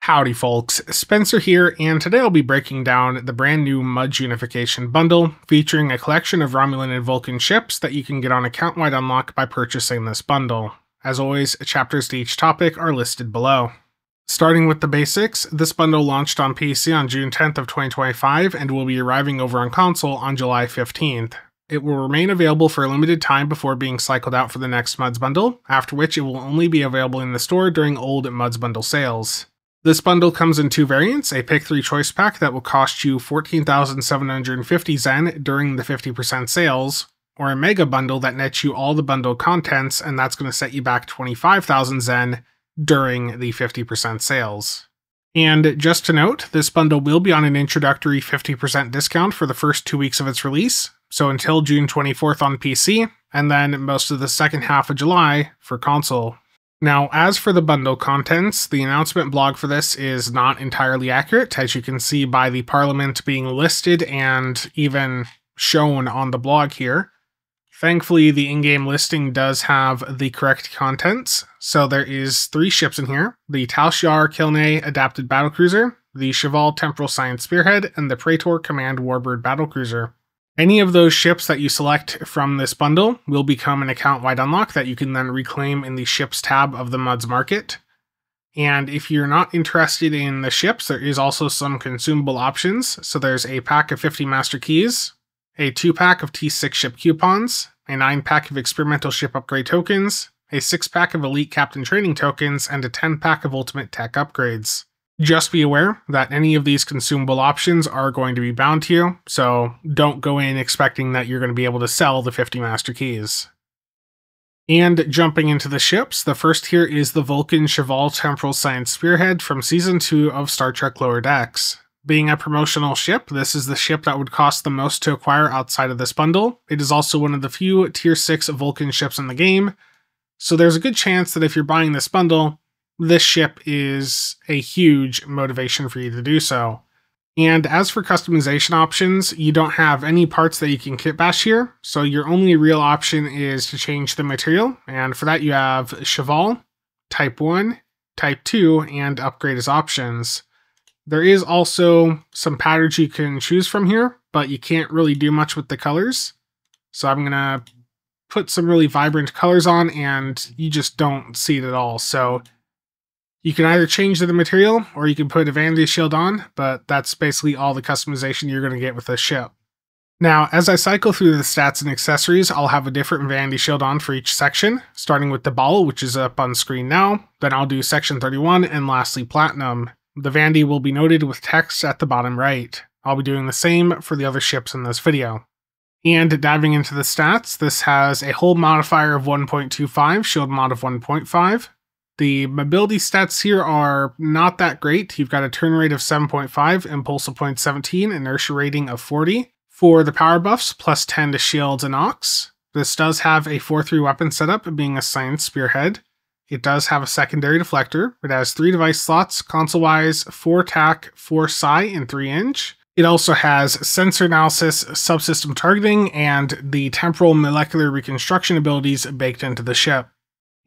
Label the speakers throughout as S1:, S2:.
S1: Howdy folks, Spencer here, and today I'll be breaking down the brand new MUDs Unification bundle, featuring a collection of Romulan and Vulcan ships that you can get on account-wide unlock by purchasing this bundle. As always, chapters to each topic are listed below. Starting with the basics, this bundle launched on PC on June 10th of 2025 and will be arriving over on console on July 15th. It will remain available for a limited time before being cycled out for the next MUDs bundle, after which it will only be available in the store during old MUDs bundle sales. This bundle comes in two variants, a Pick 3 choice pack that will cost you 14,750 Zen during the 50% sales, or a Mega bundle that nets you all the bundle contents and that's going to set you back 25,000 Zen during the 50% sales. And just to note, this bundle will be on an introductory 50% discount for the first 2 weeks of its release, so until June 24th on PC, and then most of the second half of July for console. Now, as for the bundle contents, the announcement blog for this is not entirely accurate, as you can see by the Parliament being listed and even shown on the blog here. Thankfully, the in-game listing does have the correct contents, so there is 3 ships in here: the Tal Shiar Kilne Adapted Battlecruiser, the Cheval Temporal Science Spearhead, and the Praetor Command Warbird Battlecruiser. Any of those ships that you select from this bundle will become an account-wide unlock that you can then reclaim in the ships tab of the MUDs market. And if you're not interested in the ships, there is also some consumable options. So there's a pack of 50 master keys, a 2-pack of T6 ship coupons, a 9-pack of experimental ship upgrade tokens, a 6-pack of elite captain training tokens, and a 10-pack of ultimate tech upgrades. Just be aware that any of these consumable options are going to be bound to you, so don't go in expecting that you're going to be able to sell the 50 master keys. And jumping into the ships, the first here is the Vulcan Cheval Temporal Science Spearhead from Season 2 of Star Trek Lower Decks. Being a promotional ship, this is the ship that would cost the most to acquire outside of this bundle. It is also one of the few Tier 6 Vulcan ships in the game, so there's a good chance that if you're buying this bundle, this ship is a huge motivation for you to do so. And as for customization options, you don't have any parts that you can kit bash here, so your only real option is to change the material, and for that you have Cheval, Type 1, Type 2, and Upgrade as options. There is also some patterns you can choose from here, but you can't really do much with the colors. So I'm going to put some really vibrant colors on, and you just don't see it at all. So you can either change the material, or you can put a vanity shield on, but that's basically all the customization you're going to get with this ship. Now, as I cycle through the stats and accessories, I'll have a different vanity shield on for each section, starting with the ball, which is up on screen now, then I'll do section 31, and lastly Platinum. The vanity will be noted with text at the bottom right. I'll be doing the same for the other ships in this video. And diving into the stats, this has a hull modifier of 1.25, shield mod of 1.5. The mobility stats here are not that great. You've got a turn rate of 7.5, impulse of 0.17, inertia rating of 40. For the power buffs, plus 10 to shields and ox. This does have a 4-3 weapon setup, being a Science Spearhead. It does have a secondary deflector. It has 3 device slots, console-wise, 4 TAC, 4 Psi, and 3 Inch. It also has sensor analysis, subsystem targeting, and the temporal molecular reconstruction abilities baked into the ship.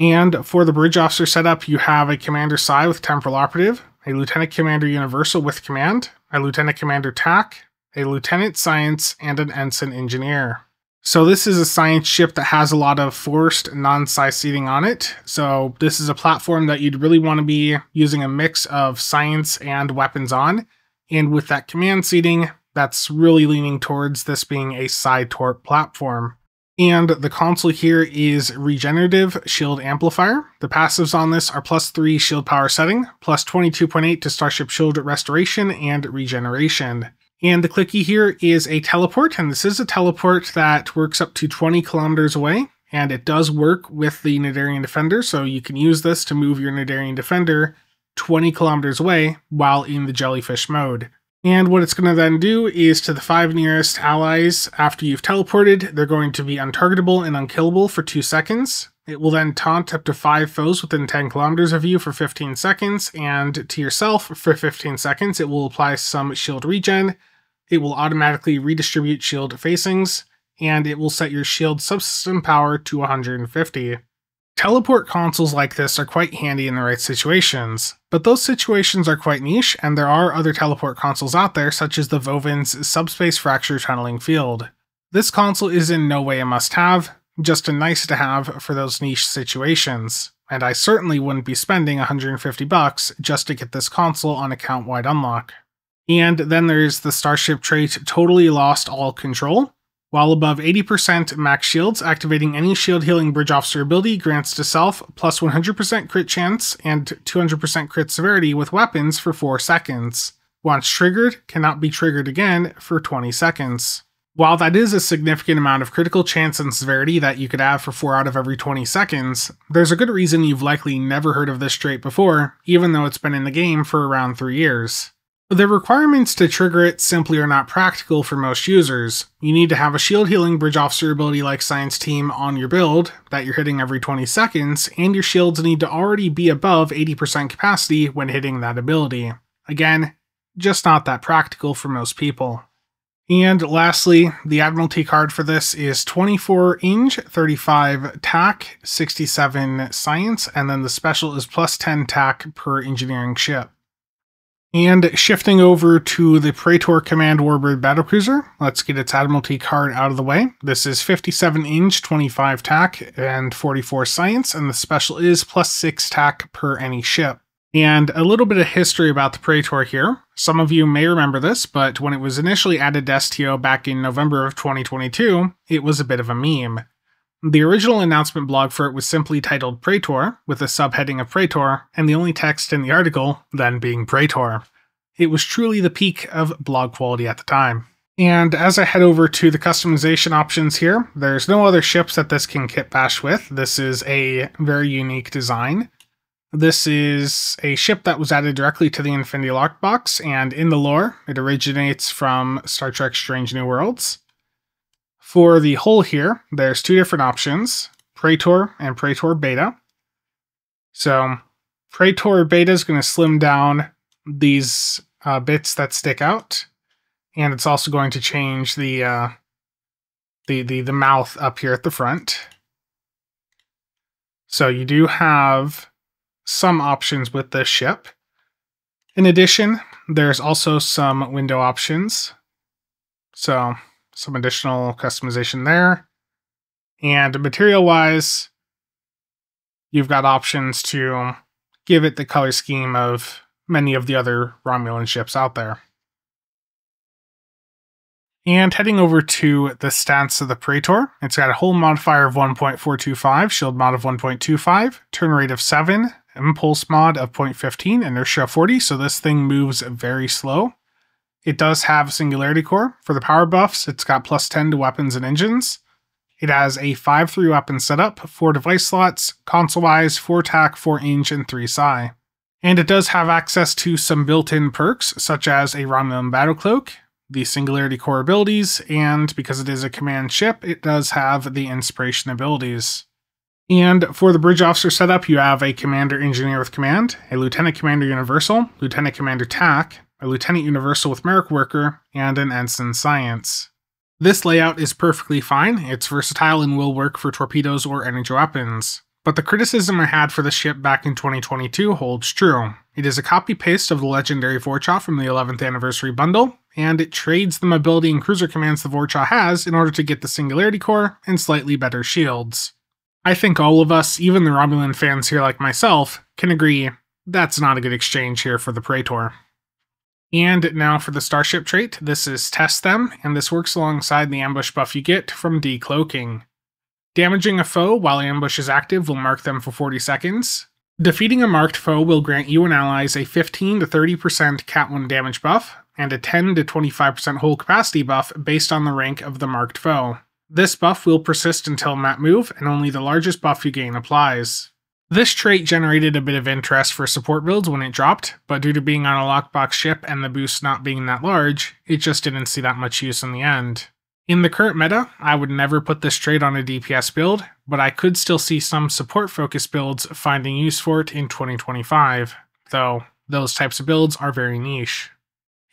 S1: And for the bridge officer setup, you have a Commander Psi with Temporal Operative, a Lieutenant Commander Universal with Command, a Lieutenant Commander TAC, a Lieutenant Science, and an Ensign Engineer. So this is a science ship that has a lot of forced non-Psi seating on it, so this is a platform that you'd really want to be using a mix of science and weapons on, and with that command seating, that's really leaning towards this being a Psi Torp platform. And the console here is Regenerative Shield Amplifier. The passives on this are plus 3 shield power setting, plus 22.8 to Starship shield restoration and regeneration. And the clicky here is a teleport, and this is a teleport that works up to 20 kilometers away, and it does work with the Nadarian Defender, so you can use this to move your Nadarian Defender 20 kilometers away while in the jellyfish mode. And what it's going to then do is to the 5 nearest allies after you've teleported, they're going to be untargetable and unkillable for 2 seconds. It will then taunt up to 5 foes within 10 kilometers of you for 15 seconds, and to yourself for 15 seconds. It will apply some shield regen. It will automatically redistribute shield facings, and it will set your shield subsystem power to 150. Teleport consoles like this are quite handy in the right situations, but those situations are quite niche, and there are other teleport consoles out there, such as the Vovin's Subspace Fracture Tunneling Field. This console is in no way a must-have, just a nice-to-have for those niche situations, and I certainly wouldn't be spending $150 just to get this console on account-wide unlock. And then there's the Starship trait Totally Lost All Control. While above 80% max shields, activating any shield healing bridge officer ability grants to self plus 100% crit chance and 200% crit severity with weapons for 4 seconds. Once triggered, cannot be triggered again for 20 seconds. While that is a significant amount of critical chance and severity that you could have for 4 out of every 20 seconds, there's a good reason you've likely never heard of this trait before, even though it's been in the game for around 3 years. The requirements to trigger it simply are not practical for most users. You need to have a shield healing bridge officer ability like Science Team on your build that you're hitting every 20 seconds, and your shields need to already be above 80% capacity when hitting that ability. Again, just not that practical for most people. And lastly, the Admiralty card for this is 24 Eng, 35 TAC, 67 Science, and then the special is plus 10 TAC per engineering ship. And shifting over to the Praetor Command Warbird Battlecruiser, let's get its Admiralty card out of the way. This is 57 Eng, 25 TAC, and 44 Science, and the special is plus 6 TAC per any ship. And a little bit of history about the Praetor here. Some of you may remember this, but when it was initially added to STO back in November of 2022, it was a bit of a meme. The original announcement blog for it was simply titled Praetor, with a subheading of Praetor, and the only text in the article then being Praetor. It was truly the peak of blog quality at the time. And as I head over to the customization options here, there's no other ships that this can kit bash with. This is a very unique design. This is a ship that was added directly to the Infinity Lockbox, and in the lore, it originates from Star Trek Strange New Worlds. For the hull here, there's 2 different options, Praetor and Praetor Beta. So, Praetor Beta is going to slim down these bits that stick out, and it's also going to change the mouth up here at the front. So you do have some options with this ship. In addition, there's also some window options. So some additional customization there. And material-wise, you've got options to give it the color scheme of many of the other Romulan ships out there. And heading over to the stats of the Praetor, it's got a hull modifier of 1.425, shield mod of 1.25, turn rate of 7, impulse mod of 0.15, inertia of 40, so this thing moves very slow. It does have Singularity Core. For the power buffs, it's got plus 10 to weapons and engines. It has a 5-3 weapon setup, 4 device slots, console-wise, 4 TAC, 4 Eng, and 3 Psi. And it does have access to some built-in perks, such as a Romulan Battle Cloak, the Singularity Core abilities, and because it is a command ship, it does have the Inspiration abilities. And for the Bridge Officer setup, you have a Commander Engineer with Command, a Lieutenant Commander Universal, Lieutenant Commander TAC, a Lieutenant Universal with Merrick Worker, and an Ensign Science. This layout is perfectly fine, it's versatile and will work for torpedoes or energy weapons. But the criticism I had for the ship back in 2022 holds true. It is a copy-paste of the legendary Vorcha from the 11th Anniversary Bundle, and it trades the mobility and cruiser commands the Vorcha has in order to get the Singularity Core and slightly better shields. I think all of us, even the Romulan fans here like myself, can agree that's not a good exchange here for the Praetor. And now for the Starship trait, this is Test Them, and this works alongside the ambush buff you get from decloaking. Damaging a foe while ambush is active will mark them for 40 seconds. Defeating a marked foe will grant you and allies a 15 to 30% Cat 1 damage buff, and a 10 to 25% hull capacity buff based on the rank of the marked foe. This buff will persist until map move, and only the largest buff you gain applies. This trait generated a bit of interest for support builds when it dropped, but due to being on a lockbox ship and the boost not being that large, it just didn't see that much use in the end. In the current meta, I would never put this trait on a DPS build, but I could still see some support-focused builds finding use for it in 2025, though those types of builds are very niche.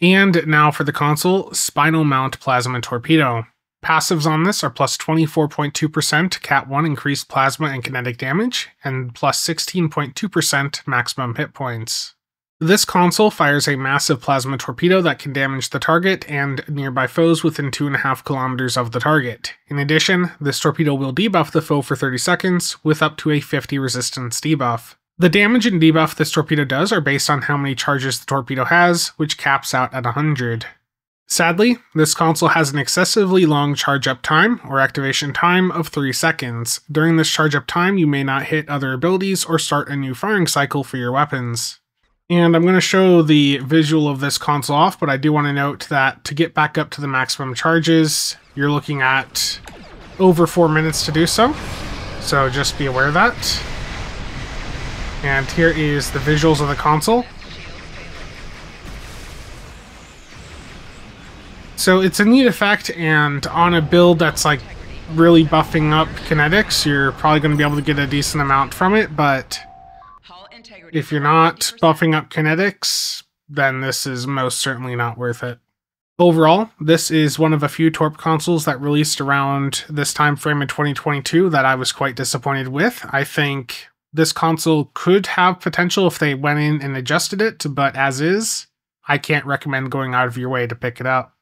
S1: And now for the console, Spinal Mount Plasma Torpedo. Passives on this are plus 24.2% Cat 1 increased plasma and kinetic damage, and plus 16.2% maximum hit points. This console fires a massive plasma torpedo that can damage the target and nearby foes within 2.5 kilometers of the target. In addition, this torpedo will debuff the foe for 30 seconds, with up to a 50 resistance debuff. The damage and debuff this torpedo does are based on how many charges the torpedo has, which caps out at 100. Sadly, this console has an excessively long charge-up time, or activation time, of 3 seconds. During this charge-up time, you may not hit other abilities or start a new firing cycle for your weapons. And I'm going to show the visual of this console off, but I do want to note that to get back up to the maximum charges, you're looking at over 4 minutes to do so. So just be aware of that. And here is the visuals of the console. So it's a neat effect, and on a build that's like really buffing up kinetics, you're probably going to be able to get a decent amount from it, but if you're not buffing up kinetics, then this is most certainly not worth it. Overall, this is one of a few Torp consoles that released around this time frame in 2022 that I was quite disappointed with. I think this console could have potential if they went in and adjusted it, but as is, I can't recommend going out of your way to pick it up.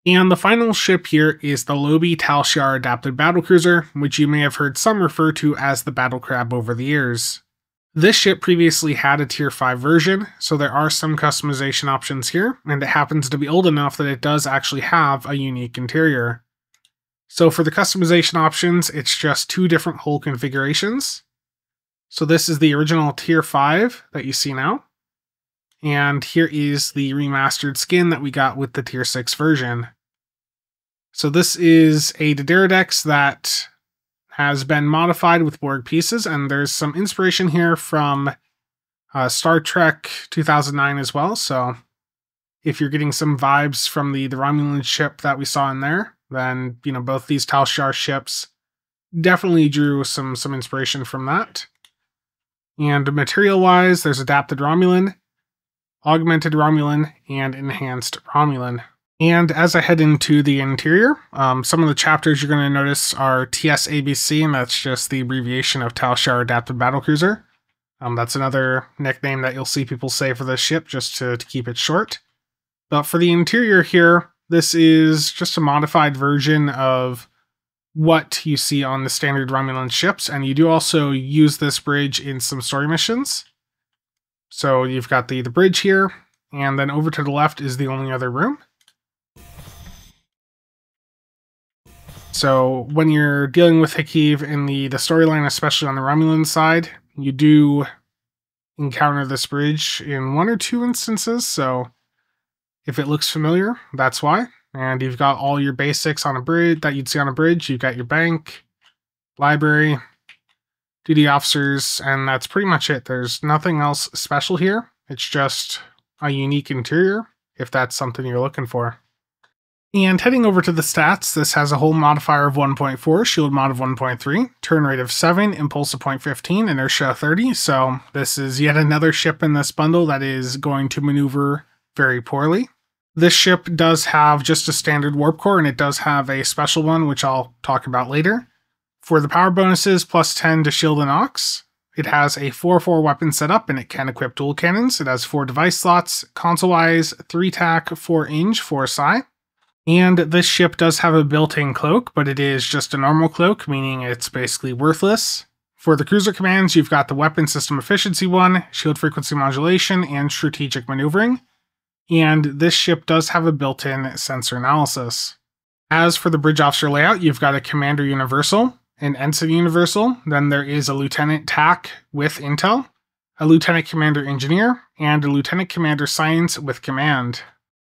S1: And the final ship here is the Lobi Tal Shiar adapted battlecruiser, which you may have heard some refer to as the Battle Crab over the years. This ship previously had a Tier 5 version, so there are some customization options here, and it happens to be old enough that it does actually have a unique interior. So for the customization options, it's just 2 different hull configurations. So this is the original Tier 5 that you see now. And here is the remastered skin that we got with the Tier 6 version. So this is a Dideridex that has been modified with Borg pieces, and there's some inspiration here from Star Trek 2009 as well. So if you're getting some vibes from the Romulan ship that we saw in there, then, you know, both these Tal Shiar ships definitely drew some inspiration from that. And material-wise, there's Adapted Romulan, Augmented Romulan, and Enhanced Romulan. And as I head into the interior, some of the chapters you're going to notice are TSABC, and that's just the abbreviation of Tal Shiar Adapted Battlecruiser. That's another nickname that you'll see people say for this ship, just to keep it short. But for the interior here, this is just a modified version of what you see on the standard Romulan ships, and you do also use this bridge in some story missions. So you've got the bridge here, and then over to the left is the only other room. So when you're dealing with Hikiv in the storyline, especially on the Romulan side, you do encounter this bridge in 1 or 2 instances, so if it looks familiar, that's why. And you've got all your basics on a bridge that you'd see on a bridge. You've got your bank, library, duty officers, and that's pretty much it. There's nothing else special here. It's just a unique interior, if that's something you're looking for. And heading over to the stats, this has a hull modifier of 1.4, shield mod of 1.3, turn rate of 7, impulse of 0.15, inertia of 30, so this is yet another ship in this bundle that is going to maneuver very poorly. This ship does have just a standard warp core, and it does have a special one, which I'll talk about later. For the power bonuses, plus 10 to shield and ox. It has a 4-4 weapon setup, and it can equip dual cannons. It has 4 device slots, console-wise, 3 tac, 4 inch, 4 psi. And this ship does have a built-in cloak, but it is just a normal cloak, meaning it's basically worthless. For the cruiser commands, you've got the weapon system efficiency 1, shield frequency modulation, and strategic maneuvering. And this ship does have a built-in sensor analysis. As for the bridge officer layout, you've got a commander universal, an ensign universal, then there is a lieutenant TAC with intel, a lieutenant commander engineer, and a lieutenant commander science with command.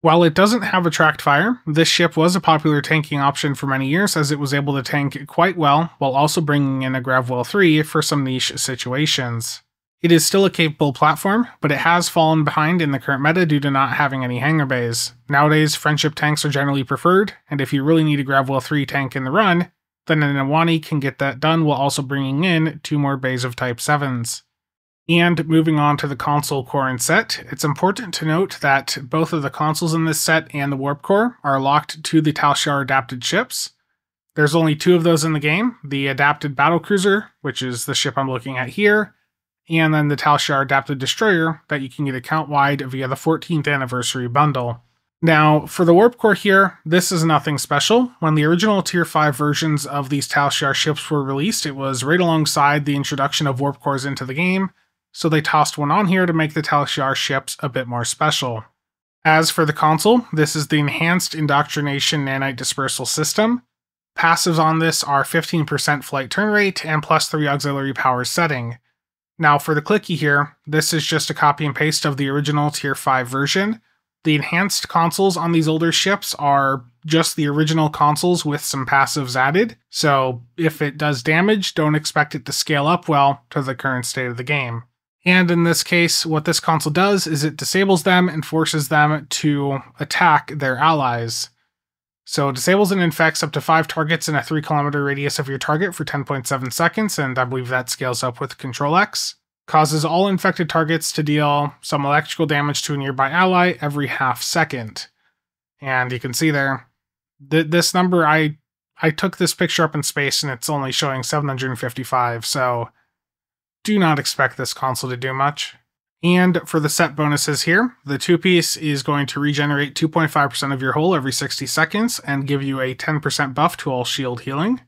S1: While it doesn't have attract fire, this ship was a popular tanking option for many years as it was able to tank quite well while also bringing in a Gravwell 3 for some niche situations. It is still a capable platform, but it has fallen behind in the current meta due to not having any hangar bays. Nowadays, friendship tanks are generally preferred, and if you really need a Gravwell 3 tank in the run, then an Awani can get that done while also bringing in 2 more bays of Type 7s. And moving on to the console core and set, it's important to note that both of the consoles in this set and the warp core are locked to the Tal Shiar adapted ships, There's only 2 of those in the game, the adapted Battlecruiser, which is the ship I'm looking at here, and then the Tal Shiar adapted destroyer that you can get account-wide via the 14th anniversary bundle. Now, for the warp core here, this is nothing special. When the original Tier 5 versions of these Tal Shiar ships were released, it was right alongside the introduction of warp cores into the game, so they tossed one on here to make the Tal Shiar ships a bit more special. As for the console, this is the Enhanced Indoctrination Nanite Dispersal System. Passives on this are 15% flight turn rate and +3 auxiliary power setting. Now for the clicky here, this is just a copy and paste of the original Tier 5 version. The enhanced consoles on these older ships are just the original consoles with some passives added, so if it does damage, don't expect it to scale up well to the current state of the game. And in this case, what this console does is it disables them and forces them to attack their allies. So it disables and infects up to 5 targets in a 3-kilometer radius of your target for 10.7 seconds, and I believe that scales up with Control X. Causes all infected targets to deal some electrical damage to a nearby ally every half second. And you can see there, this number, I took this picture up in space and it's only showing 755, so do not expect this console to do much. And for the set bonuses here, the 2-piece is going to regenerate 2.5% of your hull every 60 seconds and give you a 10% buff to all shield healing.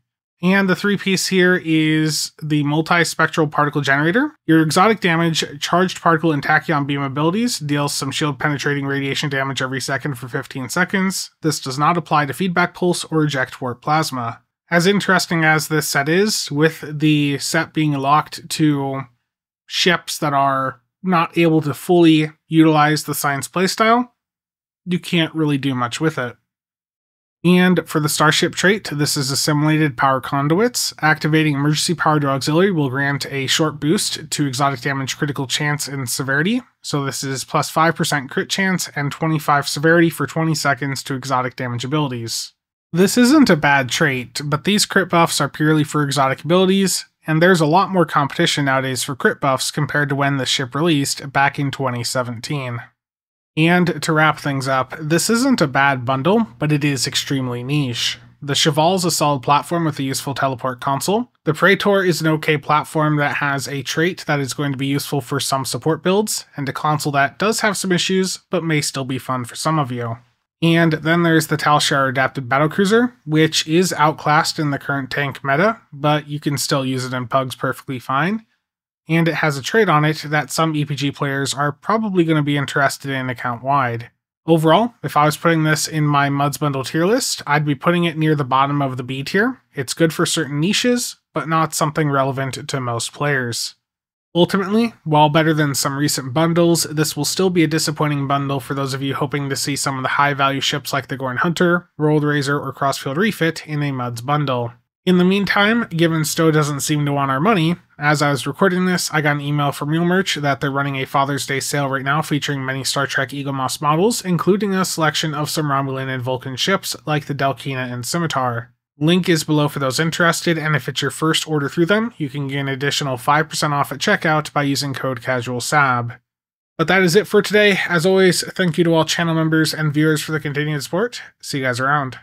S1: And the 3-piece here is the multi-spectral particle generator. Your exotic damage, charged particle, and tachyon beam abilities deals some shield penetrating radiation damage every second for 15 seconds. This does not apply to feedback pulse or eject warp plasma. As interesting as this set is, with the set being locked to ships that are not able to fully utilize the science playstyle, you can't really do much with it. And for the Starship trait, this is assimilated power conduits. Activating emergency power to auxiliary will grant a short boost to exotic damage critical chance and severity. So this is plus 5% crit chance and 25 severity for 20 seconds to exotic damage abilities. This isn't a bad trait, but these crit buffs are purely for exotic abilities, and there's a lot more competition nowadays for crit buffs compared to when the ship released back in 2017. And to wrap things up, this isn't a bad bundle, but it is extremely niche. The Cheval is a solid platform with a useful teleport console. The Praetor is an okay platform that has a trait that is going to be useful for some support builds, and a console that does have some issues, but may still be fun for some of you. And then there's the Tal Shiar adapted Battlecruiser, which is outclassed in the current tank meta, but you can still use it in pugs perfectly fine. And it has a trait on it that some EPG players are probably going to be interested in account-wide. Overall, if I was putting this in my Muds Bundle tier list, I'd be putting it near the bottom of the B tier. It's good for certain niches, but not something relevant to most players. Ultimately, while better than some recent bundles, this will still be a disappointing bundle for those of you hoping to see some of the high-value ships like the Gorn Hunter, World Razor, or Crossfield Refit in a Muds bundle. In the meantime, given Stowe doesn't seem to want our money, as I was recording this, I got an email from Mule Merch that they're running a Father's Day sale right now featuring many Star Trek Eagle Moss models, including a selection of some Romulan and Vulcan ships like the Delkina and Scimitar. Link is below for those interested, and if it's your first order through them, you can get an additional 5% off at checkout by using code CasualSAB. But that is it for today. As always, thank you to all channel members and viewers for the continued support. See you guys around.